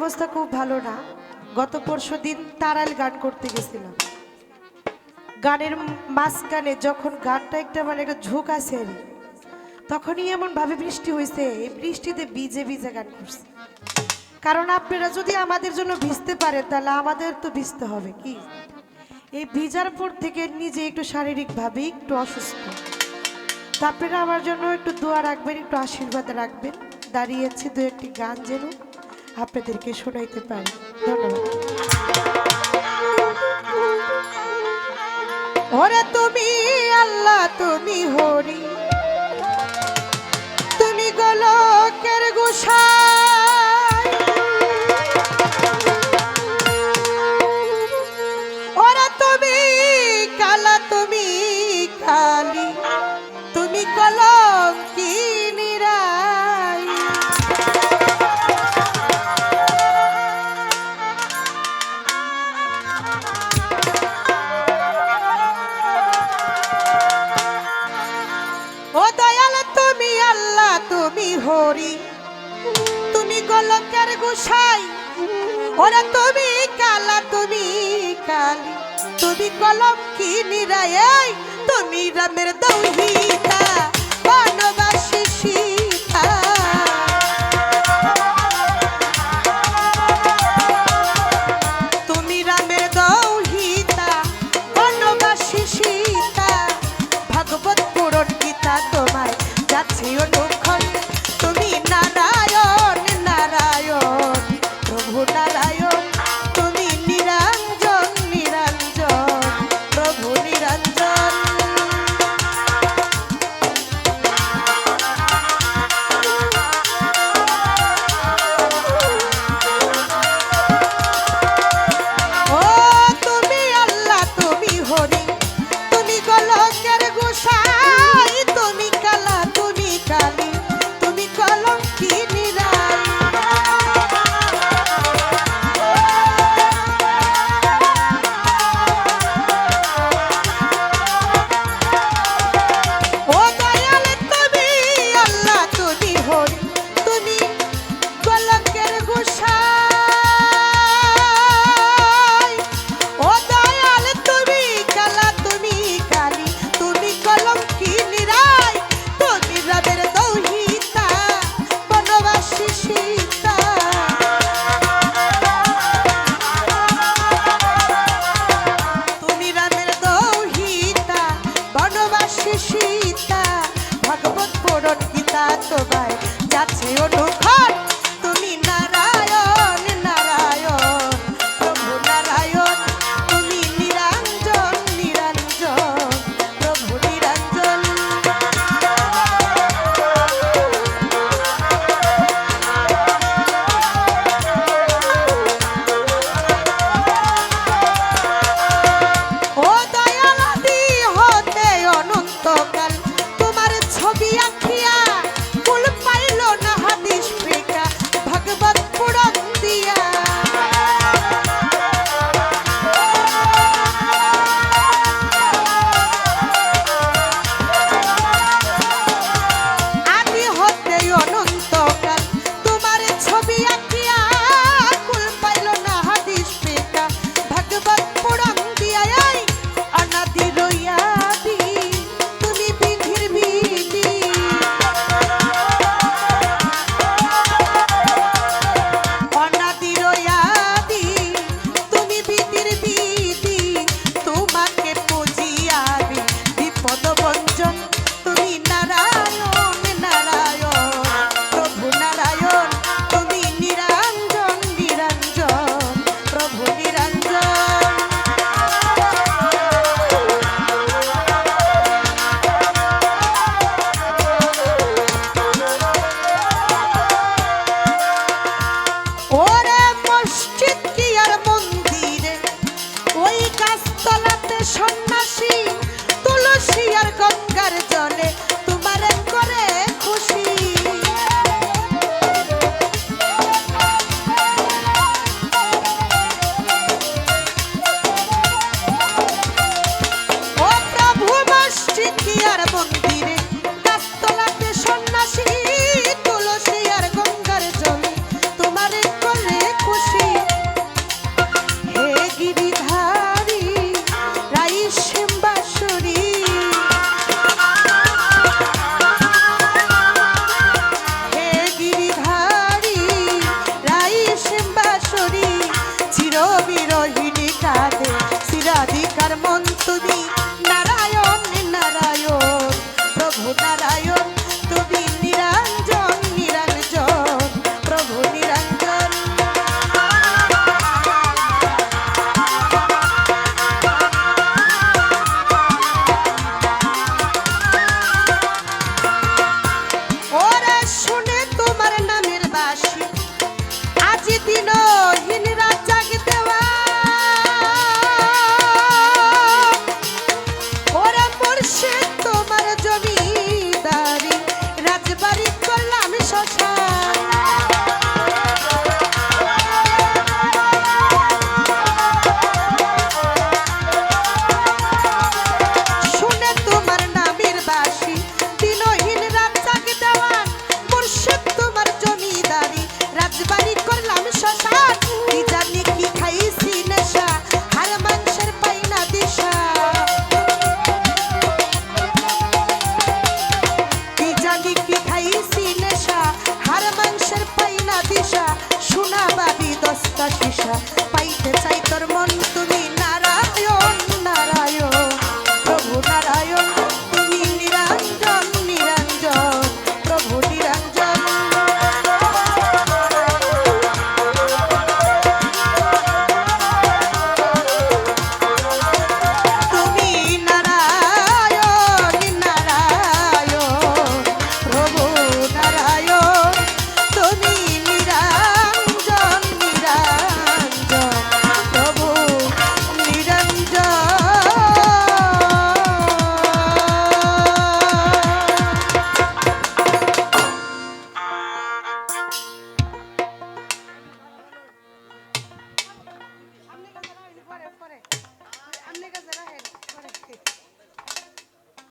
অবস্থা খুব ভালো না। গত পরশুদিন তারাল গান করতে গেছিলাম। গানের মাঝখানে যখন গানটা একটা মানে একটা ঝোঁক আছে, তখনই এমন ভাবে বৃষ্টি হয়েছে, এই বৃষ্টিতে ভিজে ভিজে গান করছে। কারণ আপনারা যদি আমাদের জন্য ভিজতে পারেন তাহলে আমাদের তো ভিজতে হবে কি। এই ভিজার পর থেকে নিজে একটু শারীরিকভাবে একটু অসুস্থ, তো আপনারা আমার জন্য একটু দোয়া রাখবেন, একটু আশীর্বাদ রাখবেন। দাঁড়িয়েছি দু একটি গান যেন আপনাদেরকে শোনাইতে পারি। ধন্যবাদ। ওরে তুমি আল্লাহ, তুমি হরি, তুমি গোলকের গোসাই। ওরে তুমি কালা, তুমি কালী, তুমি কলঙ্কিনীরাই। ও দয়াল তুমি আল্লাহ, তুমি হরি, তুমি গোলকের গোসাই। ওরে তুমি কালা, তুমি কালী, তুমি কলঙ্কিনীরাই। তুমি রামের দৌহিতা, বনবাসী সীতা। তুমি রামের দৌহিতা, বনবাসী সীতা। ভাগবত পুরাণ গীতা তোমায় যাচ্ছে অনুক্ষণ। তুমি নারায়ণ নারায়ণ, প্রভু নারায়ণ। তুমি নিরঞ্জন নিরঞ্জন, প্রভু নিরঞ্জন। ও তুমি আল্লাহ, তুমি হরি, তুমি গোলকের গোসাই। তুমি কালা, তুমি কালী, তুমি কলঙ্কিনীরাই। ও দয়াল তুমি আল্লাহ, তুমি হরি, তুমি গোলকের গোসাই। ও দয়াল তুমি কালা, তুমি কালী, তুমি কলঙ্কিনীরাই। তুমি রামের দৌহিতা, বনবাসী সীতা। তুমি রামের দৌহিতা, বনবাসী সীতা। ভাগবত পুরাণ গীতা তোমায় যাচ্ছে অনুক্ষণ। তুমি নারায়ণ নারায়ণ, প্রভু নারায়ণ। তুমি নিরঞ্জন নিরঞ্জন, প্রভু নিরঞ্জন। ও দয়াল আদি হতে অনন্তকাল, তোমার ছবি আঁকিয়া কুল পাইল না হাদিস ফিকা। ভাগবত পুরাণ দিয়া আদি হতে অনন্তকাল, তোমার ছবি আঁকিয়া কুল পাইল না হাদিস ফিকা। ভাগবত পুরাণ দিয়া অনাদি রইয়াদি, তুমি বিধির বিধি। অনাদি রইয়াদি, তুমি বিধির বিধি। তোমাকে পুজিয়াবি বিপদ ভঞ্জন। তুমি নারায়ণ নারায়ণ, প্রভু নারায়ণ। তুমি নিরঞ্জন নিরঞ্জন, প্রভু নিরঞ্জন। ওরে মসজিদ কি আর মন্দিরে, ওই গাছতলাতে সন্ন্যাসী, তুলসী আর গঙ্গার জলে তোমারে করে খুশি। ও প্রভু মসজিদ কি আর মন্দিরে, গাছতলাতে সন্ন্যাসী, তুলসী আর গঙ্গার জলে তোমারে করে খুশি। বিরোহিণী কাঁদে চিরাধিকার মন তুমি নারায়ণ নারায়ণ প্রভু নারায়ণ তুমি নিরঞ্জন নিরঞ্জন প্রভু নিরঞ্জন ওরা শুনে তোমার নামের বাসি আজি দিনহীন রাত জাগি দেওয়া ওরা মুর্শিদ তোমার জমিদারি রাজবাড়ি করলাম শ্মশান শুনে তোমার নামের বাসি দিনহীন রাত জাগি দেওয়া মুর্শিদ তোমার জমিদারি রাজবাড়ি করলাম শ্মশান কি জানি কি খাইছি নেশা হার মানুষের পাই না দিশা কি জানি কি খাইছি নেশা হার মানুষের পাই না দিশা শোনা বাবি দস্তা শিশা পাইতে চাই তোর মন তুমি